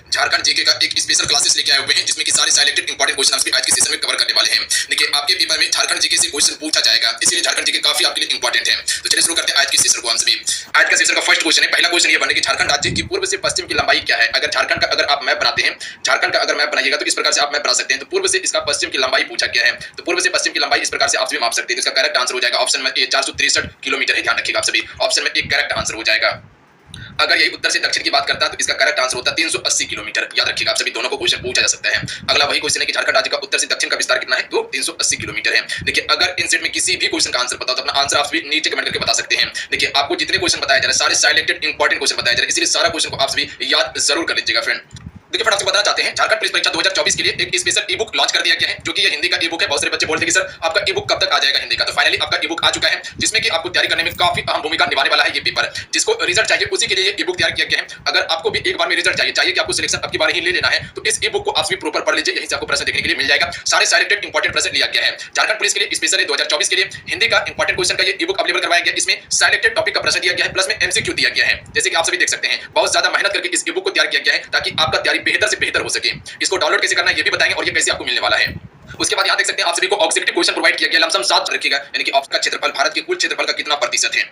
Jharkhand GK का एक special classes लेके आए हुए हैं जिसमें कि सारे सिलेक्टेड इंपॉर्टेंट क्वेश्चन आज के सेशन में कवर करने वाले हैं। देखिए आपके पेपर में झारखंड जीके से क्वेश्चन पूछा जाएगा, इसलिए झारखंड जीके काफी आपके लिए इंपॉर्टेंट है। तो चलिए शुरू करते हैं आज के सेशन को। हम सभी आज का सेशन का फर्स्ट क्वेश्चन है। पहला क्वेश्चन ये बने कि झारखंड राज्य की पूर्व से पश्चिम की लंबाई क्या है। अगर झारखंड का अगर आप मैप बनाते हैं, झारखंड का अगर मैप बनाइएगा तो इस प्रकार से आप मैप बना सकते हैं। तो पूर्व से इसका पश्चिम की लंबाई पूछा गया है, तो पूर्व से पश्चिम की लंबाई इस प्रकार से आप सभी माप सकते हैं। तो इसका करेक्ट आंसर हो जाएगा ऑप्शन में ए 463 किलोमीटर है। ध्यान रखिएगा आप सभी, ऑप्शन में एक करेक्ट आंसर हो जाएगा। अगर यही उत्तर से दक्षिण की बात करता है तो इसका करेक्ट आंसर होता है 380 किलोमीटर। याद रखिएगा आप सभी, दोनों को क्वेश्चन पूछा जा सकता है। अगला वही क्वेश्चन है कि झारखंड राज्य का उत्तर से दक्षिण का विस्तार कितना है, तो 380 किलोमीटर है। देखिए अगर इन सेट में किसी भी क्वेश्चन का आंसर पता हो तो अपना आंसर आप सभी नीचे कमेंट करके बता सकते हैं। देखिए आपको जितने क्वेश्चन बताए जा रहे हैं सारे सिलेक्टेड इंपॉर्टेंट क्वेश्चन बताए जा रहे हैं, इसलिए सारा क्वेश्चन को आप सभी याद जरूर कर लीजिएगा फ्रेंड। देखिए फ्रेंड, आपसे बताना चाहते हैं झारखंड पुलिस परीक्षा 2024 के लिए एक स्पेशल ई बुक लॉन्च कर दिया गया है, जो कि ये हिंदी का ई बुक है। बहुत सारे बच्चे बोलते हैं कि सर आपका ई बुक कब तक आ जाएगा हिंदी का। तो फाइनली आपका ई बुक आ चुका है, जिसमें कि आपको तैयारी करने में काफी अहम भूमिका निभाने वाला है ये पेपर। जिसको रिजल्ट चाहिए उसी के लिए ये ई बुक तैयार किया गया है। अगर आपको भी एक बार में रिजल्ट चाहिए कि आपको सिलेक्शन अब की बार ही ले लेना है, तो इस ई बुक को आप सभी प्रॉपर पढ़ लीजिए, यहीं से आपको प्रश्न देखने के लिए मिल जाएगा। सारे सिलेक्टेड इंपॉर्टेंट प्रश्न लिया गया है। झारखंड पुलिस के लिए स्पेशल 2024 के लिए हिंदी का इंपॉर्टेंट क्वेश्चन का ये ई बुक अवेलेबल करवाया गया। इसमें सिलेक्टेड टॉपिक का प्रश्न दिया गया है, प्लस में एमसीक्यू दिया गया है। जैसे कि आप सभी देख सकते हैं, बहुत ज्यादा मेहनत करके इस ई बुक को तैयार किया गया है ताकि आपका तैयारी बेहतर से बेहतर हो सके। इसको डाउनलोड कैसे करना है ये भी बताएंगे और ये कैसे आपको मिलने वाला है। उसके बाद यहां देख सकते हैं आप सभी को ऑब्जेक्टिव क्वेश्चन प्रोवाइड किया गया। लमसम 7 रखिएगा, यानी कि ऑप्शन का क्षेत्रफल भारत के कुल क्षेत्रफल का कितना प्रतिशत है।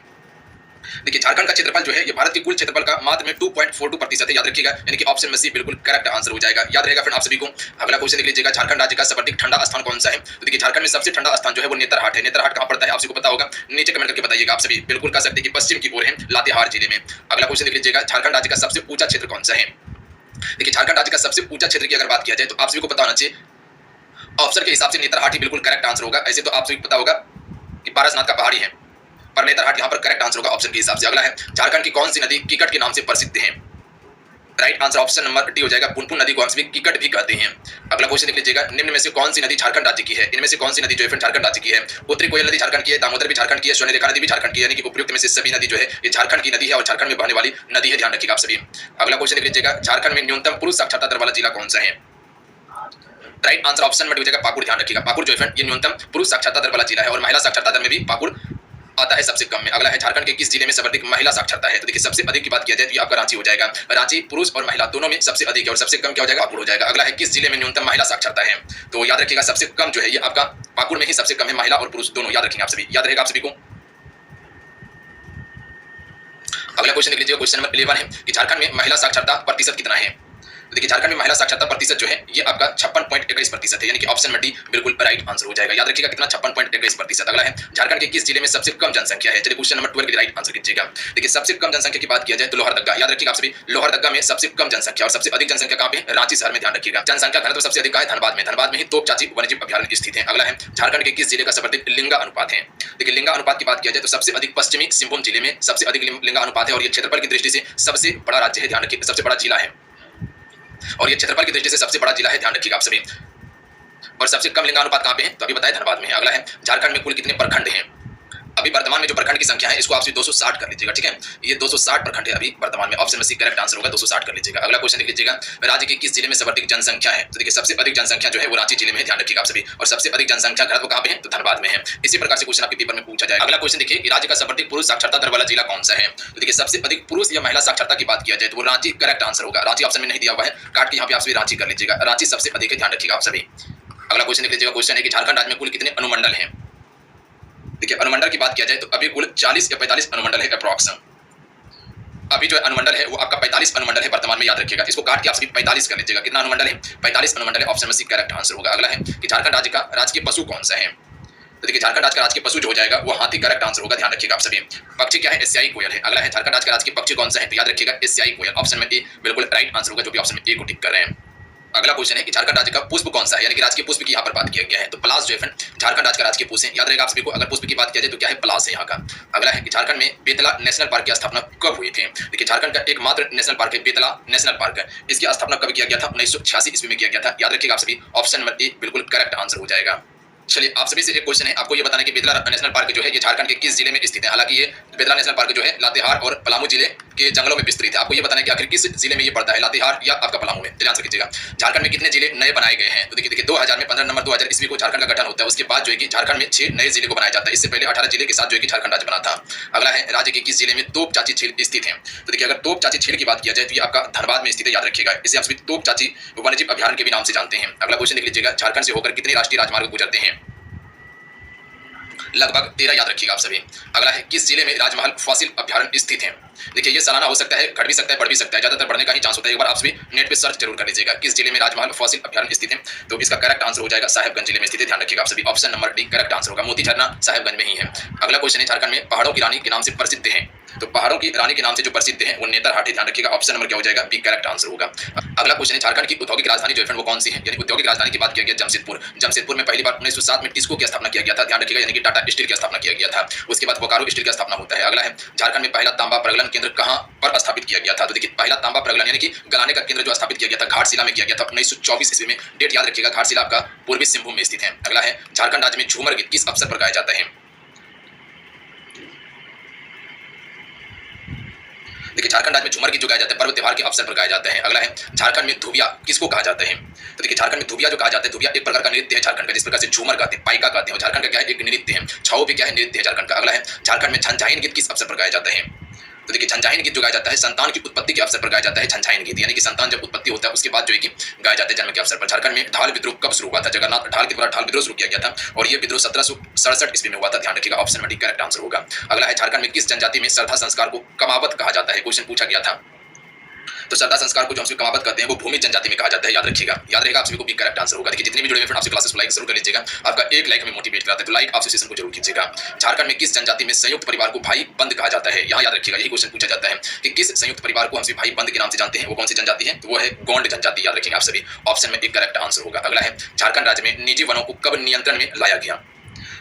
देखिए झारखंड का क्षेत्रफल जो है ये भारत के कुल क्षेत्रफल का मात्र में 2.42% है। याद रखिएगा, यानी कि ऑप्शन में सी बिल्कुल करेक्ट आंसर हो जाएगा। याद रहेगा फ्रेंड आप सभी को। अगला क्वेश्चन देख लीजिएगा, झारखंड राज्य का सर्वाधिक ठंडा स्थान कौन सा है। तो देखिए झारखंड में सबसे ठंडा स्थान जो है वो नेतरहाट है। नेतरहाट कहां पड़ता है आप सभी को पता होगा, नीचे कमेंट करके बताइएगा। आप सभी बिल्कुल कह सकते हैं कि पश्चिम की ओर है, लातेहार जिले में। अगला क्वेश्चन देख लीजिएगा, झारखंड राज्य का सबसे ऊंचा क्षेत्र कौन सा है। देखिए झारखंड राज्य का सबसे ऊंचा क्षेत्र की अगर बात किया जाए तो आप सभी को पता होना चाहिए, ऑप्शन के हिसाब से नेतरहाट ही बिल्कुल करेक्ट आंसर होगा। ऐसे तो आप सभी को पता होगा कि पारसनाथ का पहाड़ी है, पर नेतरहाट यहां पर करेक्ट आंसर होगा ऑप्शन के हिसाब से। अगला है, झारखंड की कौन सी नदी किकट के नाम से प्रसिद्ध है। Right answer option number D हो जाएगा, पुनपुन नदी को हम सभी किकट भी कहते हैं। अगला क्वेश्चन देख लीजिएगा, निम्न में से कौन सी नदी झारखंड राज्य की है। इनमें से कौन सी नदी जो है झारखंड राज्य की है। उत्तरी कोयल नदी झारखंड की है, दामोदर भी झारखंड की है, स्वर्णरेखा नदी भी झारखंड की है। यानी कि उपयुक्त में से सभी नदी जो है ये झारखंड की नदी है और झारखंड में बहने वाली नदी है। ध्यान रखिएगा आप सभी। अगला क्वेश्चन देख लीजिएगा, झारखंड में न्यूनतम पुरुष साक्षरता दर वाला जिला कौन सा है। राइट आंसर ऑप्शन में हो जाएगा पाकुड़। ध्यान रखिएगा, पाकुड़ जो है ये न्यूनतम पुरुष साक्षरता दर वाला जिला है और महिला साक्षरता दर में भी पाकुड़ आता है सबसे कम में। अगला है, झारखंड के किस जिले में सर्वाधिक महिला साक्षरता है। तो देखिए सबसे अधिक की बात किया जाए तो ये आपका रांची हो जाएगा। रांची पुरुष और महिला दोनों में सबसे अधिक है और सबसे कम क्या हो जाएगा, पाकुड़ हो जाएगा। अगला है, किस जिले में न्यूनतम महिला साक्षरता है। तो याद रखिएगा सबसे कम जो है ये आपका पाकुड़ में ही सबसे कम है, महिला और पुरुष दोनों। याद रखेंगे आप सभी, याद रहेगा आप सभी को। अगला क्वेश्चन देख लीजिए, क्वेश्चन नंबर 11 है कि झारखंड में महिला साक्षरता प्रतिशत कितना है। तो देखिए झारखंड में महिला साक्षरता प्रतिशत जो है ये आपका 56.21% है, यानी कि ऑप्शन में डी बिल्कुल राइट आंसर हो जाएगा। याद रखिएगा कितना, 56.21%। अगला है, झारखंड के किस जिले में सबसे कम जनसंख्या है। चलिए क्वेश्चन नंबर 12 के राइट आंसर कीजिएगा। देखिए सबसे कम जनसंख्या की बात किया जाए तो लोहरदगा। याद रखिएगा आप सभी, लोहरदगा में सबसे कम जनसंख्या और सबसे अधिक जनसंख्या कहां पे है, रांची शहर में। ध्यान रखिएगा, जनसंख्या घनत्व सबसे अधिक है धनबाद में। धनबाद में ही तोपचाची वन्यजीव अभयारण्य स्थित है। अगला है, झारखंड के किस जिले का सर्वाधिक लिंगा अनुपात है। देखिए लिंगा अनुपात की बात किया जाए तो सबसे अधिक पश्चिमी सिंहभूम जिले में सबसे अधिक लिंगा अनुपात है और ये क्षेत्रफल की दृष्टि से सबसे बड़ा राज्य है। ध्यान रखिए, सबसे बड़ा जिला है और ये क्षेत्रफल की दृष्टि से सबसे बड़ा जिला है। ध्यान रखिएगा आप सभी। और सबसे कम लिंगानुपात कहां पे है, तो अभी बताया धनबाद में है। अगला है, झारखंड में कुल कितने प्रखंड हैं। अभी वर्तमान में जो प्रखंड की संख्या है इसको आप 260 कर लीजिएगा, ठीक है। ये 260 प्रखंड है अभी वर्तमान में, ऑप्शन में सी करेक्ट आंसर होगा, 260 कर लीजिएगा। अगला क्वेश्चन देख लीजिएगा, राज्य के किस जिले में सर्वाधिक जनसंख्या है। तो देखिए सबसे अधिक जनसंख्या जो है वो रांची जिले में है। ध्यान रखिएगा आप सभी। और सबसे अधिक जनसंख्या घनत्व कहां पे है, तो धनबाद में है। इसी प्रकार से क्वेश्चन आपके पेपर में पूछा जाएगा। अगला क्वेश्चन देखिए कि राज्य का सर्वाधिक पुरुष साक्षरता दर वाला जिला कौन सा है। तो देखिए सबसे अधिक पुरुष या महिला साक्षरता की बात किया जाए तो वो रांची करेक्ट आंसर होगा। रांची ऑप्शन में नहीं दिया हुआ है, काट के यहाँ पे आप सभी रांची कर लीजिएगा। रांची सबसे अधिक है, ध्यान रखिएगा आप सभी। अगला क्वेश्चन देख लीजिएगा, क्वेश्चन है कि झारखंड राज्य में कुल कितने अनुमंडल हैं। देखिए अनुमंडल की बात किया जाए तो अभी कुल 40 या 45 अनुमंडल है अप्रॉक्सिम। अभी जो अनुमंडल है वो आपका 45 अनुमंडल है वर्तमान में। याद रखिएगा, इसको काट के आप सभी 45 कर लीजिएगा। कितना अनुमंडल है, 45 अनुमंडल है, ऑप्शन में सी करेक्ट आंसर होगा। अगला है कि झारखंड राज्य का राजकीय पशु कौन सा है। तो देखिए झारखंड राज्य का राजकीय पशु जो हो जाएगा वो हाथी करेक्ट आंसर होगा। ध्यान रखिएगा आप सभी। पक्षी क्या है, एशियाई कोयल है। अगला है, झारखंड राज्य का राजकीय पक्षी कौन सा है। तो याद रखिएगा एशियाई कोयल, ऑप्शन में ए बिल्कुल राइट आंसर होगा, जो भी ऑप्शन में ए को टिक कर रहे हैं। अगला क्वेश्चन है कि झारखंड राज्य का पुष्प कौन सा है, यानी कि राजकीय पुष्प की यहाँ पर बात किया गया है। तो पलाश जो है झारखंड राज्य का राजकीय पुष्प है। याद रहेगा आप सभी को, अगर पुष्प की बात किया जाए तो क्या है, पलाश है यहाँ का। अगला है कि झारखंड में बेतला नेशनल पार्क की स्थापना कब हुई थी। देखिए झारखंड का एकमात्र नेशनल पार्क है बेतला नेशनल पार्क। इसकी स्थापना कब किया गया था, 1986 ईस्वी में किया गया था। याद रखिएगा आप सभी, ऑप्शन नंबर ए बिल्कुल करेक्ट आंसर हो जाएगा। चलिए आप सभी से एक क्वेश्चन है, आपको ये बताना कि बेतला नेशनल पार्क जो है ये झारखंड के किस जिले में स्थित है। हालांकि ये बेतला नेशनल पार्क जो है लातेहार और पलामू जिले के जंगलों में विस्तृत है। आपको ये बताना है कि आखिर किस जिले में ये पड़ता है, लातेहार या आपका पलामू में। ध्यान से कीजिएगा। झारखंड में कितने जिले नए बनाए गए हैं? तो देखिए 2000 में 15 नवंबर 2000 ईस्वी को झारखंड का गठन होता है। उसके बाद जो है कि झारखंड में 6 नए जिले को बनाया जाता है। इससे पहले 18 जिले के साथ जो है कि झारखंड राज्य बना था। अगला है राज्य के किस जिले में तोपचाची झील स्थित है? तो देखिए अगर तोपचाची झील की बात किया जाए तो ये आपका धनबाद में स्थित है, याद रखिएगा। इसे आप सभी तोपचाची वन्यजीव अभयारण्य के भी नाम से जानते हैं। अगला क्वेश्चन देख लीजिएगा। झारखंड से होकर कितने राष्ट्रीय राजमार्ग गुजरते हैं? लगभग 13, याद रखिएगा आप सभी। अगला है किस जिले में राजमहल फॉसिल अभयारण्य स्थित है? देखिए ये सालाना हो सकता है, घट भी सकता है, बढ़ भी सकता है, ज्यादातर बढ़ने का ही चांस होता है। एक बार आप सभी नेट पे सर्च जरूर कर लीजिएगा किस जिले में राजमहल फॉसिल अभयारण्य स्थित है। तो इसका करेक्ट आंसर हो जाएगा साहेबगंज जिले में स्थित है। ध्यान रखिएगा आप सभी। Option number D correct answer होगा। मोती झरना साहेबगंज में ही है। अगला क्वेश्चन है झारखंड में पहाड़ों की रानी के नाम से प्रसिद्ध है। तो पहाड़ों की रानी के नाम से जो प्रसिद्ध है वो नेतरहाट है। ध्यान रखिएगा। ऑप्शन नंबर क्या हो जाएगा? बी करेक्ट आंसर होगा। अगला क्वेश्चन है झारखंड की औद्योगिक राजधानी जो है वो कौन सी है? यानी औद्योगिक राजधानी की बात किया गया जमशेदपुर। जमशेदपुर में पहली बार 1907 में टिस्को की स्थापना किया गया था। ध्यान रखिएगा। यानी कि टाटा स्टील की स्थापना किया गया था। उसके बाद बोकारो स्टील की स्थापना होता है। अगला है झारखंड में पहला तांबा प्रगलन केंद्र कहां पर स्थापित किया गया था? तो देखिए पहला तांबा प्रगलन यानी कि गलाने का केंद्र जो स्थापित किया गया था घाटशिला में किया गया था 1924 ईस्वी में। डेट याद रखिएगा। घाटशिला आपका पूर्वी सिंहभूम में स्थित है। अगला है झारखंड राज्य में झूमर गीत किस अवसर पर गाया जाता है? देखिए झारखंड राज्य में झूमर गीत जो गाया जाता है पर्व त्योहार के अवसर पर गाया जाता है। अगला है झारखंड में धुबिया किसको कहा जाता है? तो देखिए झारखंड में धुबिया जो कहा जाता है, धुबिया एक प्रकार का नृत्य है झारखंड का, जिस प्रकार से झूमर गाते हैं, पाइका गाते हैं। झारखंड का क्या है? एक नृत्य है। छाओ भी क्या है? नृत्य है झारखंड का। अगला है झारखंड में झंझाइन गीत किस अवसर पर गाया जाता है? तो देखिए झंझाइन गीत जो गाया जाता है संतान की उत्पत्ति के अवसर पर गाया जाता है। झंझाइन गीत यानी कि संतान जब उत्पत्ति होता है उसके बाद जो है कि गाया जाता है जन्म के अवसर पर। झारखंड में ढाल विद्रोह कब शुरू हुआ था? जगन्नाथ ढाल के द्वारा ढाल विद्रोह शुरू किया गया था और ये विद्रोह 1767 ईस्वी में हुआ था। ध्यान रखिएगा। Option number D correct answer होगा। अगला है झारखंड में किस जनजाति में श्रद्धा संस्कार को कमावत कहा जाता है? क्वेश्चन पूछा गया था। तो श्रद्धा संस्कार को जो हम कमावत करते हैं वो भूमि जनजाति में कहा जाता है। याद रखिएगा। याद रहेगा आप सभी को भी करेक्ट आंसर होगा। देखिए जितने भी जुड़े हुए फ्रेंड आपसे क्लासेस को लाइक जरूर कर लीजिएगा। आपका एक लाइक हमें मोटिवेट करता है, तो लाइक आप सेशन को जरूर कीजिएगा। झारखंड में किस जनजाति में संयुक्त परिवार को भाई बंद कहा जाता है? यहाँ याद रखिएगा यही क्वेश्चन पूछा जाता है कि किस संयुक्त परिवार को हम भाई बंद के नाम से जानते हैं, वो कौन सी जनजाति है? तो वो है गोंड जनजाति। याद रखिएगा आप सभी। ऑप्शन में एक करेक्ट आंसर होगा। अगला है झारखंड राज्य में निजी वनों को कब नियंत्रण में लाया गया?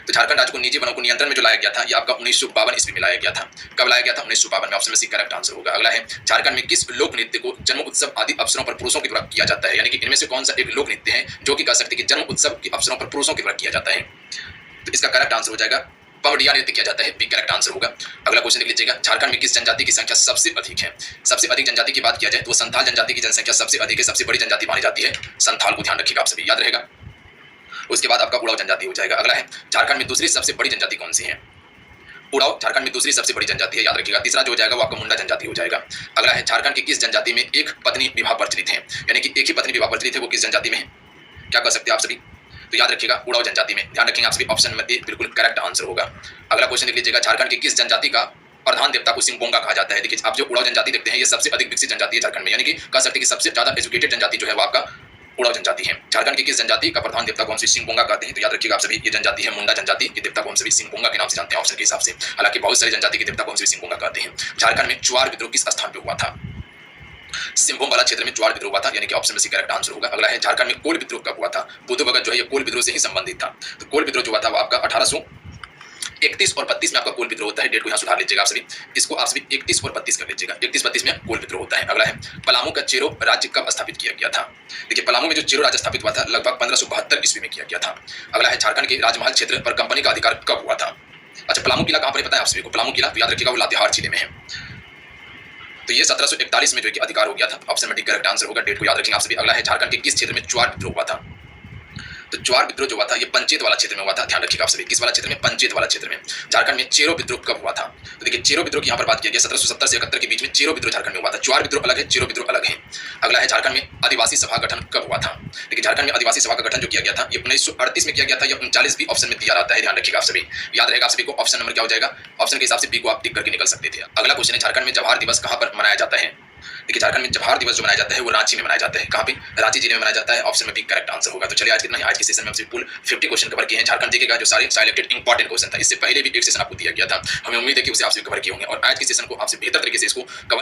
तो झारखंड राज्य को निजी वनों को नियंत्रण में जो लाया गया था ये आपका 1952 ईस्वी में लाया गया था। कब लाया गया था? 1952 में। ऑप्शन में सी करेक्ट आंसर होगा। अगला है झारखंड में किस लोक नृत्य को जन्म उत्सव आदि अवसरों पर पुरुषों के द्वारा किया जाता है? यानी कि इनमें से कौन सा एक लोक नृत्य है जो कि कह सकते हैं कि जन्म उत्सव के अवसरों पर पुरुषों के द्वारा किया जाता है? तो इसका करेक्ट आंसर हो जाएगा पवड़िया नृत्य किया जाता है। बी करेक्ट आंसर होगा। अगला क्वेश्चन देख लीजिएगा। झारखंड में किस जनजाति की संख्या सबसे अधिक है? सबसे अधिक जनजाति की बात किया जाए तो संथाल जनजाति की जनसंख्या सबसे अधिक है। सबसे बड़ी जनजाति मानी जाती है संथाल को। ध्यान रखिएगा आप सभी। याद रहेगा। उसके बाद आपका उड़ाव जनजाति हो जाएगा। अगला है झारखंड में दूसरी सबसे बड़ी जनजाति कौन सी है? उड़ाव झारखंड में दूसरी सबसे बड़ी जनजाति है। याद रखिएगा। तीसरा जो हो जाएगा वो आपका मुंडा जनजाति हो जाएगा। अगला है झारखंड की किस जनजाति में एक पत्नी विवाह प्रचलित है? यानी कि एक ही पत्नी विवाह प्रचलित है, वो किस जनजाति में है? क्या कर सकते हैं आप सभी? तो याद रखिएगा उड़ाव जनजाति में। ध्यान रखेंगे आप सभी। ऑप्शन में ए बिल्कुल करेक्ट आंसर होगा। अगला क्वेश्चन देख लीजिएगा। झारखंड की किस जनजाति का प्रधान देवता को सिंगबोंगा कहा जाता है? देखिए आप जो उड़ाव जनजाति देखते हैं ये सबसे अधिक विकसित जनजाति है झारखंड में, यानी कि कह सकते हैं कि सबसे ज्यादा एजुकेटेड जनजाति जो है वो आपका उड़ाव जनजाति है। झारखंड की किस जनजाति का प्रधान देवता को हम सिंगबोंगा कहते हैं? तो याद रखिएगा आप सभी ये जनजाति है मुंडा जनजाति। ये देवता को हम सभी सिंगबोंगा के नाम से जानते हैं ऑप्शन के हिसाब से। हालांकि बहुत सारी जनजाति के देवता को हम सभी सिंगबोंगा कहते हैं। झारखंड में ज्वार विद्रोह किस स्थान पे हुआ था? सिंहभूम वाला क्षेत्र में ज्वार विद्रोह हुआ था, यानी कि ऑप्शन में सी करेक्ट आंसर होगा। अगला है झारखंड में कोल विद्रोह कब हुआ था? बुद्धू भगत जो है ये कोल विद्रोह से ही संबंधित था। तो कोल विद्रोह जो हुआ था वो आपका 1831 और 32 में आपका कोल विद्रोह होता है। डेट को यहाँ सुधार लीजिएगा आप सभी। इसको आप सभी 31 और 32 कर लीजिएगा। 31-32 में कोल विद्रोह होता है। अगला है पलामू का चेरो राज्य कब स्थापित किया गया था? देखिए पलामू में जो चेरो राज्य स्थापित हुआ था लगभग 1572 ईस्वी में किया गया था। अगला है झारखंड के राजमहल क्षेत्र पर कंपनी का अधिकार कब हुआ था? अच्छा पलामू किला कहाँ पर पता है आप सभी को? पलामू किला तो याद रखिएगा वो लातेहार जिले में है। तो ये 1741 में जो अधिकार हो गया था। ऑप्शन में डी करेक्ट आंसर होगा। डेट को याद रखेंगे आप सभी। अगला है झारखंड के किस क्षेत्र में ज्वार विद्रोह हुआ था? तो ज्वार विद्रोह जो हुआ था ये पंचेत वाला क्षेत्र में हुआ था। ध्यान रखिएगा आप सभी। किस वाला क्षेत्र में? पंचेत वाला क्षेत्र में। झारखंड में चेरो विद्रोह कब हुआ था? तो देखिए चेरो विद्रोह की यहाँ पर बात किया गया 1770 से 71 के बीच में चेरो विद्रोह झारखंड में हुआ था। ज्वार विद्रोह अलग है, चेरो विद्रोह अलग है। अगला है झारखंड में आदिवासी सभा गठन कब हुआ था? देखिए झारखंड में आदिवासी सभा का गठन जो किया गया था ये 1938 में किया गया था। या 39 भी ऑप्शन में दिया रहता है। ध्यान रखिएगा आप सभी। याद रहेगा आप सभी को। ऑप्शन नंबर क्या हो जाएगा? ऑप्शन के हिसाब से बी को आप टिक करके निकल सकते थे। अगला क्वेश्चन है झारखंड में जवाहर दिवस कहाँ पर मनाया जाता है? देखिए झारखंड में जवाहर दिवस जो मनाया जाता है वो रांची में मनाया जाता है। कहाँ पे? रांची जिले में मनाया जाता है। ऑप्शन में भी करेक्ट आंसर होगा। तो चलिए आज कितना है? आज के सेशन में हमसे कुल 50 क्वेश्चन कवर किए हैं। झारखंड जीके का जो सारे सिलेक्टेड इंपॉर्टेंट क्वेश्चन था, इससे पहले भी एक सेशन आपको दिया गया था। हमें उम्मीद है कि उसे आपसे कवर किए होंगे और आज के सेशन को आपसे बेहतर तरीके से इसको कवर